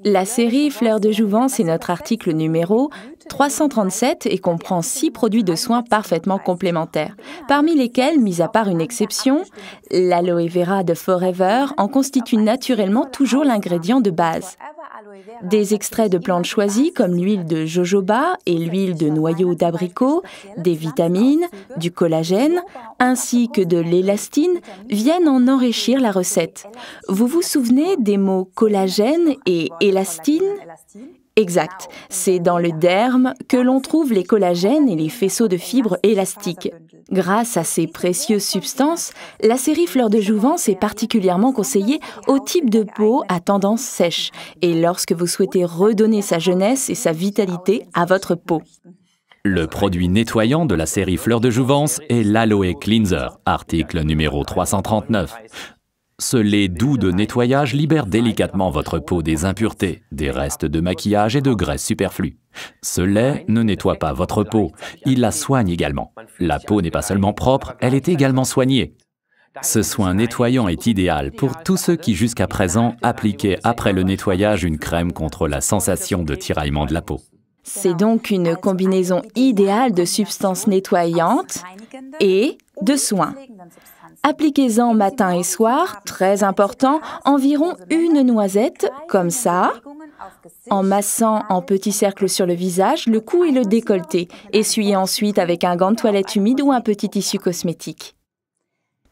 La série Fleurs de Jouvence est notre article numéro 337 et comprend 6 produits de soins parfaitement complémentaires, parmi lesquels, mis à part une exception, l'aloe vera de Forever en constitue naturellement toujours l'ingrédient de base. Des extraits de plantes choisies comme l'huile de jojoba et l'huile de noyau d'abricot, des vitamines, du collagène, ainsi que de l'élastine viennent en enrichir la recette. Vous vous souvenez des mots collagène et élastine ? Exact, c'est dans le derme que l'on trouve les collagènes et les faisceaux de fibres élastiques. Grâce à ces précieuses substances, la série Fleurs de Jouvence est particulièrement conseillée au type de peau à tendance sèche et lorsque vous souhaitez redonner sa jeunesse et sa vitalité à votre peau. Le produit nettoyant de la série Fleurs de Jouvence est l'Aloe Cleanser, article numéro 339. Ce lait doux de nettoyage libère délicatement votre peau des impuretés, des restes de maquillage et de graisse superflues. Ce lait ne nettoie pas votre peau, il la soigne également. La peau n'est pas seulement propre, elle est également soignée. Ce soin nettoyant est idéal pour tous ceux qui jusqu'à présent appliquaient après le nettoyage une crème contre la sensation de tiraillement de la peau. C'est donc une combinaison idéale de substances nettoyantes et de soins. Appliquez-en matin et soir, très important, environ une noisette, comme ça, en massant en petits cercles sur le visage, le cou et le décolleté. Essuyez ensuite avec un gant de toilette humide ou un petit tissu cosmétique.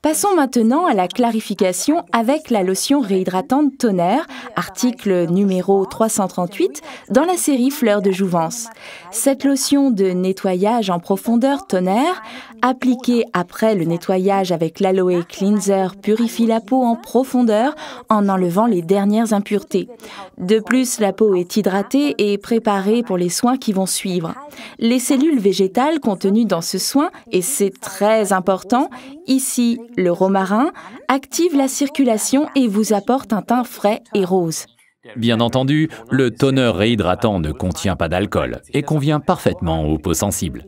Passons maintenant à la clarification avec la lotion réhydratante Tonnerre, article numéro 338, dans la série Fleurs de Jouvence. Cette lotion de nettoyage en profondeur Tonnerre, appliquée après le nettoyage avec l'Aloe Cleanser, purifie la peau en profondeur en enlevant les dernières impuretés. De plus, la peau est hydratée et préparée pour les soins qui vont suivre. Les cellules végétales contenues dans ce soin, et c'est très important, ici, le romarin active la circulation et vous apporte un teint frais et rose. Bien entendu, le toner réhydratant ne contient pas d'alcool et convient parfaitement aux peaux sensibles.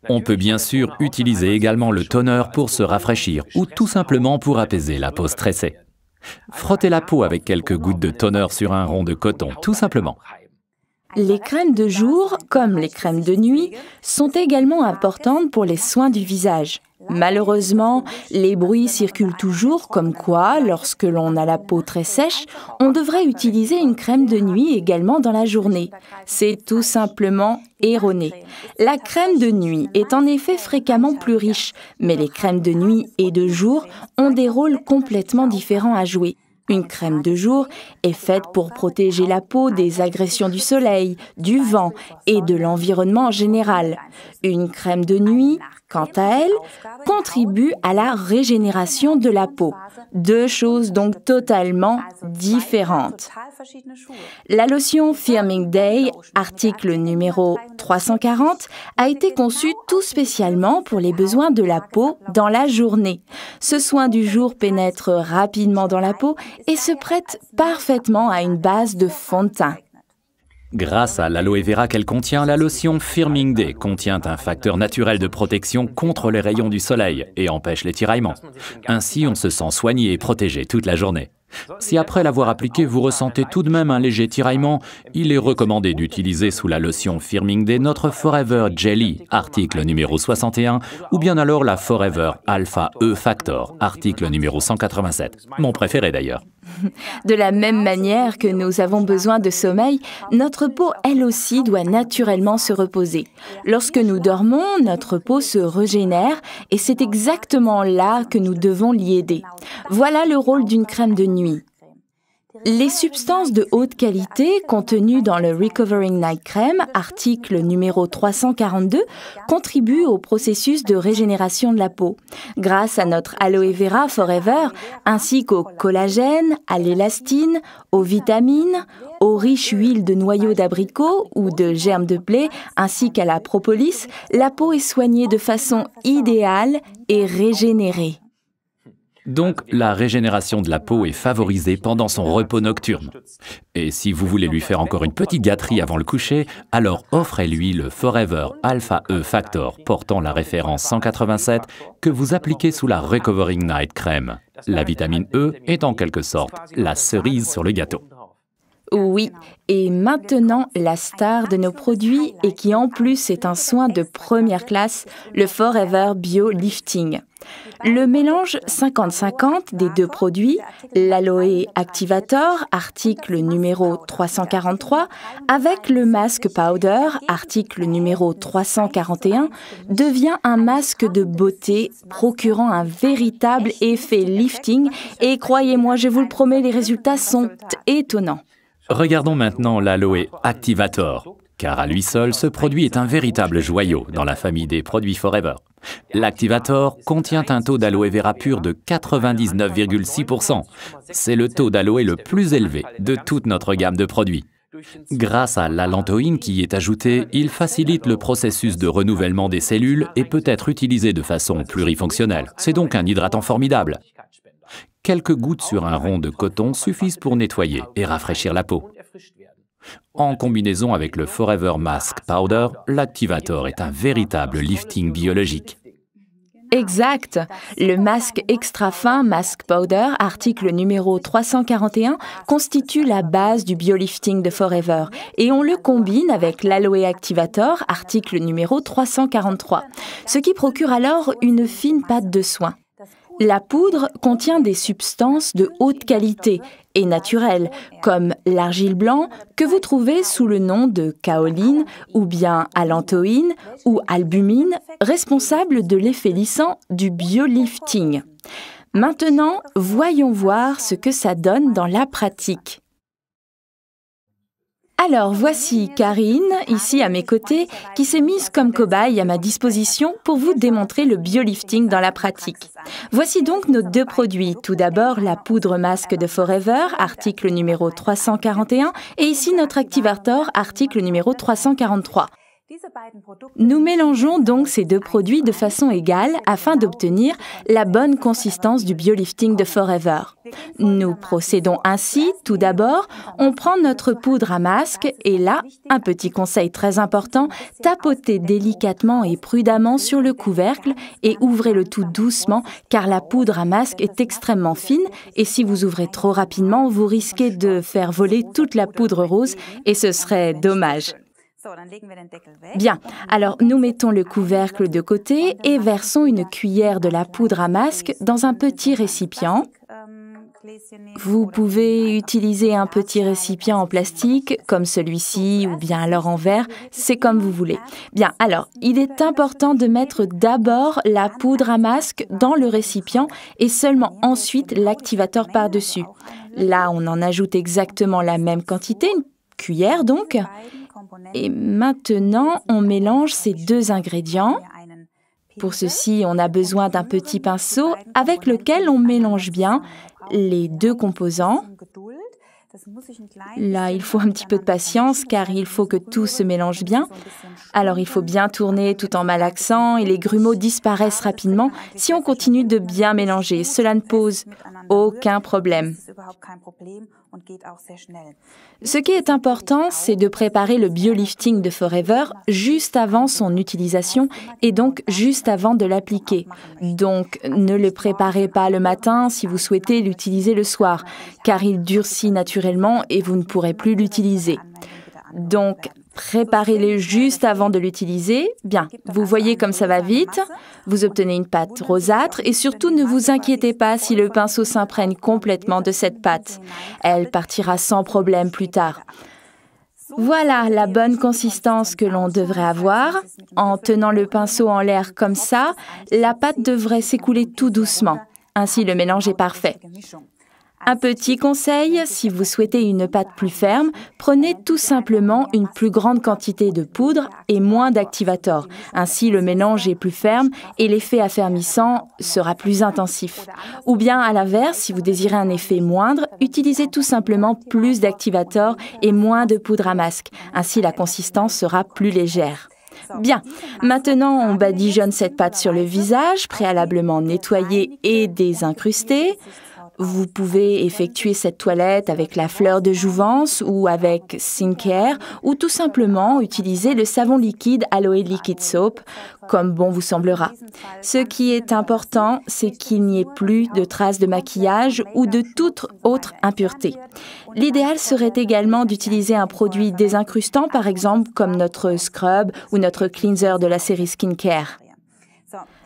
On peut bien sûr utiliser également le toner pour se rafraîchir ou tout simplement pour apaiser la peau stressée. Frottez la peau avec quelques gouttes de toner sur un rond de coton, tout simplement. Les crèmes de jour, comme les crèmes de nuit, sont également importantes pour les soins du visage. Malheureusement, les bruits circulent toujours comme quoi, lorsque l'on a la peau très sèche, on devrait utiliser une crème de nuit également dans la journée. C'est tout simplement erroné. La crème de nuit est en effet fréquemment plus riche, mais les crèmes de nuit et de jour ont des rôles complètement différents à jouer. Une crème de jour est faite pour protéger la peau des agressions du soleil, du vent et de l'environnement en général. Une crème de nuit, quant à elle, contribue à la régénération de la peau. Deux choses donc totalement différentes. La lotion Firming Day, article numéro 340, a été conçue tout spécialement pour les besoins de la peau dans la journée. Ce soin du jour pénètre rapidement dans la peau et se prête parfaitement à une base de fond de teint. Grâce à l'aloe vera qu'elle contient, la lotion Firming Day contient un facteur naturel de protection contre les rayons du soleil et empêche les tiraillements. Ainsi, on se sent soigné et protégé toute la journée. Si après l'avoir appliqué, vous ressentez tout de même un léger tiraillement, il est recommandé d'utiliser sous la lotion Firming Day notre Forever Jelly, article numéro 61, ou bien alors la Forever Alpha E Factor, article numéro 187, mon préféré d'ailleurs. De la même manière que nous avons besoin de sommeil, notre peau, elle aussi, doit naturellement se reposer. Lorsque nous dormons, notre peau se régénère et c'est exactement là que nous devons l'y aider. Voilà le rôle d'une crème de nuit. Les substances de haute qualité contenues dans le Recovering Night Cream, article numéro 342, contribuent au processus de régénération de la peau. Grâce à notre Aloe Vera Forever, ainsi qu'au collagène, à l'élastine, aux vitamines, aux riches huiles de noyau d'abricot ou de germe de blé, ainsi qu'à la propolis, la peau est soignée de façon idéale et régénérée. Donc, la régénération de la peau est favorisée pendant son repos nocturne. Et si vous voulez lui faire encore une petite gâterie avant le coucher, alors offrez-lui le Forever Alpha E Factor portant la référence 187 que vous appliquez sous la Recovering Night Cream. La vitamine E est en quelque sorte la cerise sur le gâteau. Oui, et maintenant, la star de nos produits et qui en plus est un soin de première classe, le Forever Bio Lifting. Le mélange 50-50 des deux produits, l'Aloe Activator, article numéro 343, avec le Mask Powder, article numéro 341, devient un masque de beauté procurant un véritable effet lifting et croyez-moi, je vous le promets, les résultats sont étonnants. Regardons maintenant l'Aloe Activator, car à lui seul, ce produit est un véritable joyau dans la famille des produits Forever. L'Activator contient un taux d'aloe vera pur de 99,6%. C'est le taux d'aloe le plus élevé de toute notre gamme de produits. Grâce à l'allantoïne qui y est ajoutée, il facilite le processus de renouvellement des cellules et peut être utilisé de façon plurifonctionnelle. C'est donc un hydratant formidable. Quelques gouttes sur un rond de coton suffisent pour nettoyer et rafraîchir la peau. En combinaison avec le Forever Mask Powder, l'Activator est un véritable lifting biologique. Exact. Le masque extra fin Mask Powder, article numéro 341, constitue la base du biolifting de Forever et on le combine avec l'Aloe Activator, article numéro 343, ce qui procure alors une fine pâte de soin. La poudre contient des substances de haute qualité et naturelles, comme l'argile blanc que vous trouvez sous le nom de kaoline ou bien allantoïne ou albumine, responsable de l'effet lissant du biolifting. Maintenant, voyons voir ce que ça donne dans la pratique. Alors, voici Karine, ici à mes côtés, qui s'est mise comme cobaye à ma disposition pour vous démontrer le biolifting dans la pratique. Voici donc nos deux produits. Tout d'abord, la poudre masque de Forever, article numéro 341, et ici notre Activator, article numéro 343. Nous mélangeons donc ces deux produits de façon égale afin d'obtenir la bonne consistance du biolifting de Forever. Nous procédons ainsi, tout d'abord, on prend notre poudre à masque et là, un petit conseil très important, tapotez délicatement et prudemment sur le couvercle et ouvrez le tout doucement car la poudre à masque est extrêmement fine et si vous ouvrez trop rapidement, vous risquez de faire voler toute la poudre rose et ce serait dommage. Bien, alors nous mettons le couvercle de côté et versons une cuillère de la poudre à masque dans un petit récipient. Vous pouvez utiliser un petit récipient en plastique comme celui-ci ou bien alors en verre, c'est comme vous voulez. Bien, alors il est important de mettre d'abord la poudre à masque dans le récipient et seulement ensuite l'activateur par-dessus. Là, on en ajoute exactement la même quantité, une cuillère donc. Et maintenant, on mélange ces deux ingrédients. Pour ceci, on a besoin d'un petit pinceau avec lequel on mélange bien les deux composants. Là, il faut un petit peu de patience car il faut que tout se mélange bien. Alors, il faut bien tourner tout en malaxant et les grumeaux disparaissent rapidement si on continue de bien mélanger. Cela ne pose aucun problème. Ce qui est important, c'est de préparer le biolifting de Forever juste avant son utilisation et donc juste avant de l'appliquer. Donc, ne le préparez pas le matin si vous souhaitez l'utiliser le soir, car il durcit naturellement et vous ne pourrez plus l'utiliser. Donc, préparez-le juste avant de l'utiliser. Bien, vous voyez comme ça va vite. Vous obtenez une pâte rosâtre et surtout ne vous inquiétez pas si le pinceau s'imprègne complètement de cette pâte. Elle partira sans problème plus tard. Voilà la bonne consistance que l'on devrait avoir. En tenant le pinceau en l'air comme ça, la pâte devrait s'écouler tout doucement. Ainsi, le mélange est parfait. Un petit conseil, si vous souhaitez une pâte plus ferme, prenez tout simplement une plus grande quantité de poudre et moins d'activator. Ainsi, le mélange est plus ferme et l'effet affermissant sera plus intensif. Ou bien, à l'inverse, si vous désirez un effet moindre, utilisez tout simplement plus d'activator et moins de poudre à masque. Ainsi, la consistance sera plus légère. Bien, maintenant on badigeonne cette pâte sur le visage, préalablement nettoyé et désincrusté. Vous pouvez effectuer cette toilette avec la fleur de jouvence ou avec skincare ou tout simplement utiliser le savon liquide Aloe Liquid Soap, comme bon vous semblera. Ce qui est important, c'est qu'il n'y ait plus de traces de maquillage ou de toute autre impureté. L'idéal serait également d'utiliser un produit désincrustant, par exemple comme notre scrub ou notre cleanser de la série Skincare.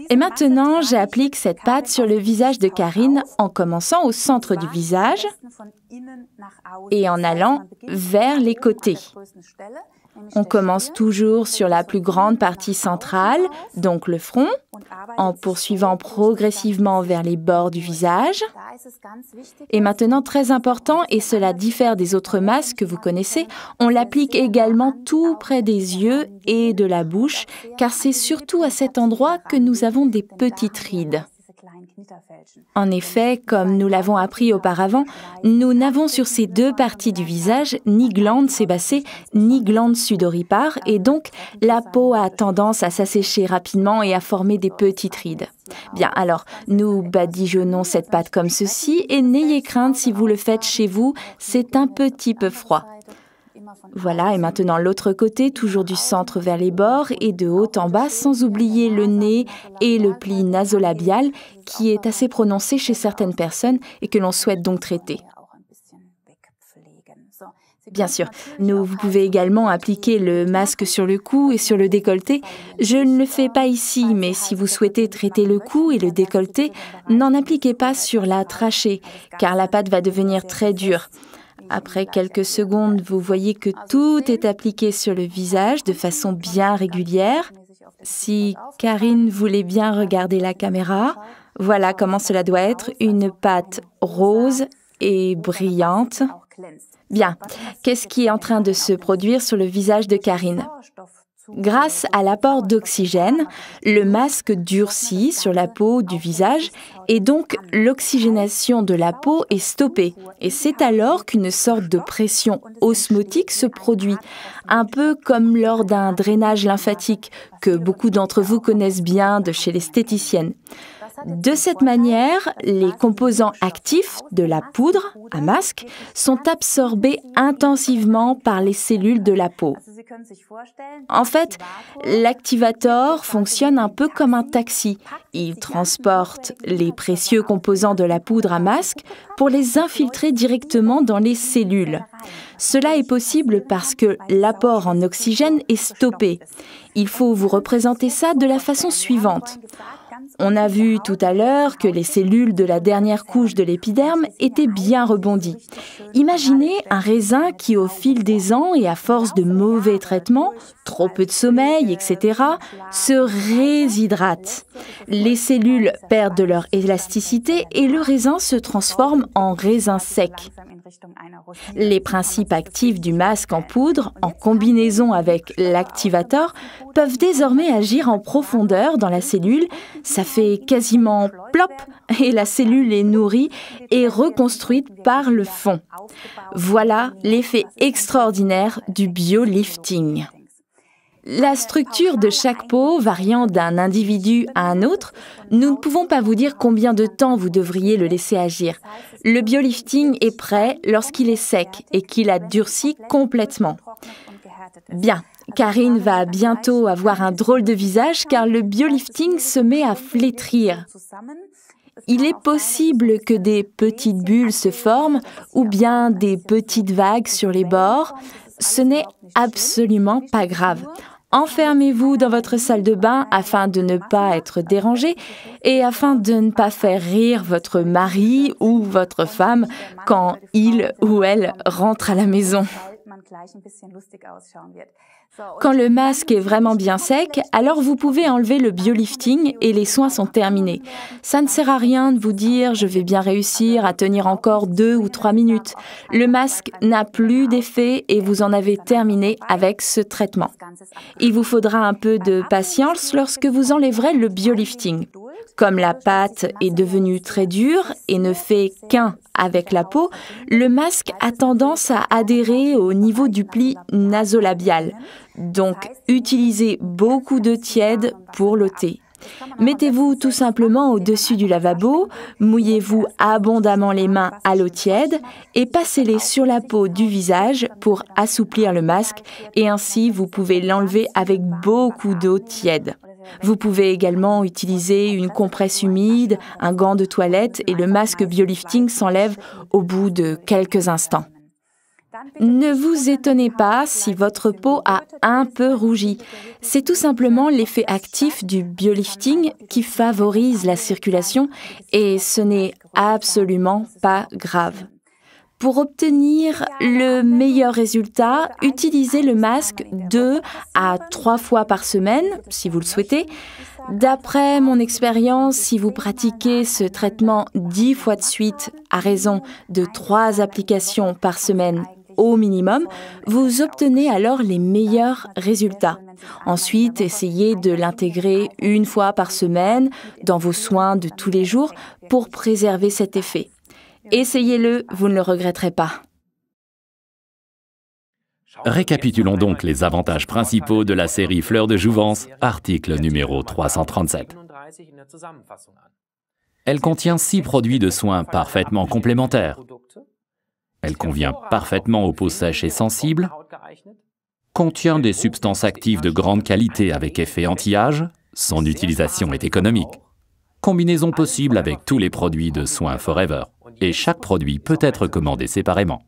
Et maintenant, j'applique cette pâte sur le visage de Karine en commençant au centre du visage et en allant vers les côtés. On commence toujours sur la plus grande partie centrale, donc le front, en poursuivant progressivement vers les bords du visage. Et maintenant, très important, et cela diffère des autres masques que vous connaissez, on l'applique également tout près des yeux et de la bouche, car c'est surtout à cet endroit que nous avons des petites rides. En effet, comme nous l'avons appris auparavant, nous n'avons sur ces deux parties du visage ni glande sébacée ni glande sudoripare et donc la peau a tendance à s'assécher rapidement et à former des petites rides. Bien, alors nous badigeonnons cette pâte comme ceci et n'ayez crainte si vous le faites chez vous, c'est un petit peu froid. Voilà, et maintenant l'autre côté, toujours du centre vers les bords et de haut en bas, sans oublier le nez et le pli nasolabial qui est assez prononcé chez certaines personnes et que l'on souhaite donc traiter. Bien sûr, vous pouvez également appliquer le masque sur le cou et sur le décolleté. Je ne le fais pas ici, mais si vous souhaitez traiter le cou et le décolleté, n'en appliquez pas sur la trachée, car la pâte va devenir très dure. Après quelques secondes, vous voyez que tout est appliqué sur le visage de façon bien régulière. Si Karine voulait bien regarder la caméra, voilà comment cela doit être, une pâte rose et brillante. Bien, qu'est-ce qui est en train de se produire sur le visage de Karine ? Grâce à l'apport d'oxygène, le masque durcit sur la peau du visage et donc l'oxygénation de la peau est stoppée. Et c'est alors qu'une sorte de pression osmotique se produit, un peu comme lors d'un drainage lymphatique que beaucoup d'entre vous connaissent bien de chez l'esthéticienne. De cette manière, les composants actifs de la poudre à masque sont absorbés intensivement par les cellules de la peau. En fait, l'activator fonctionne un peu comme un taxi. Il transporte les précieux composants de la poudre à masque pour les infiltrer directement dans les cellules. Cela est possible parce que l'apport en oxygène est stoppé. Il faut vous représenter ça de la façon suivante. On a vu tout à l'heure que les cellules de la dernière couche de l'épiderme étaient bien rebondies. Imaginez un raisin qui, au fil des ans et à force de mauvais traitements, trop peu de sommeil, etc., se réshydrate. Les cellules perdent de leur élasticité et le raisin se transforme en raisin sec. Les principes actifs du masque en poudre, en combinaison avec l'activator, peuvent désormais agir en profondeur dans la cellule. Ça fait quasiment plop et la cellule est nourrie et reconstruite par le fond. Voilà l'effet extraordinaire du biolifting. La structure de chaque peau variant d'un individu à un autre, nous ne pouvons pas vous dire combien de temps vous devriez le laisser agir. Le biolifting est prêt lorsqu'il est sec et qu'il a durci complètement. Bien, Karine va bientôt avoir un drôle de visage car le biolifting se met à flétrir. Il est possible que des petites bulles se forment ou bien des petites vagues sur les bords. Ce n'est absolument pas grave. Enfermez-vous dans votre salle de bain afin de ne pas être dérangé et afin de ne pas faire rire votre mari ou votre femme quand il ou elle rentre à la maison. Quand le masque est vraiment bien sec, alors vous pouvez enlever le biolifting et les soins sont terminés. Ça ne sert à rien de vous dire « je vais bien réussir à tenir encore 2 ou 3 minutes ». Le masque n'a plus d'effet et vous en avez terminé avec ce traitement. Il vous faudra un peu de patience lorsque vous enlèverez le biolifting. Comme la pâte est devenue très dure et ne fait qu'un avec la peau, le masque a tendance à adhérer au niveau du pli nasolabial. Donc, utilisez beaucoup d'eau tiède pour l'ôter. Mettez-vous tout simplement au-dessus du lavabo, mouillez-vous abondamment les mains à l'eau tiède et passez-les sur la peau du visage pour assouplir le masque et ainsi vous pouvez l'enlever avec beaucoup d'eau tiède. Vous pouvez également utiliser une compresse humide, un gant de toilette et le masque biolifting s'enlève au bout de quelques instants. Ne vous étonnez pas si votre peau a un peu rougi. C'est tout simplement l'effet actif du biolifting qui favorise la circulation et ce n'est absolument pas grave. Pour obtenir le meilleur résultat, utilisez le masque 2 à 3 fois par semaine, si vous le souhaitez. D'après mon expérience, si vous pratiquez ce traitement 10 fois de suite à raison de 3 applications par semaine au minimum, vous obtenez alors les meilleurs résultats. Ensuite, essayez de l'intégrer 1 fois par semaine dans vos soins de tous les jours pour préserver cet effet. Essayez-le, vous ne le regretterez pas. Récapitulons donc les avantages principaux de la série Fleurs de Jouvence, article numéro 337. Elle contient 6 produits de soins parfaitement complémentaires. Elle convient parfaitement aux peaux sèches et sensibles, contient des substances actives de grande qualité avec effet anti-âge, son utilisation est économique. Combinaison possible avec tous les produits de soins Forever, et chaque produit peut être commandé séparément.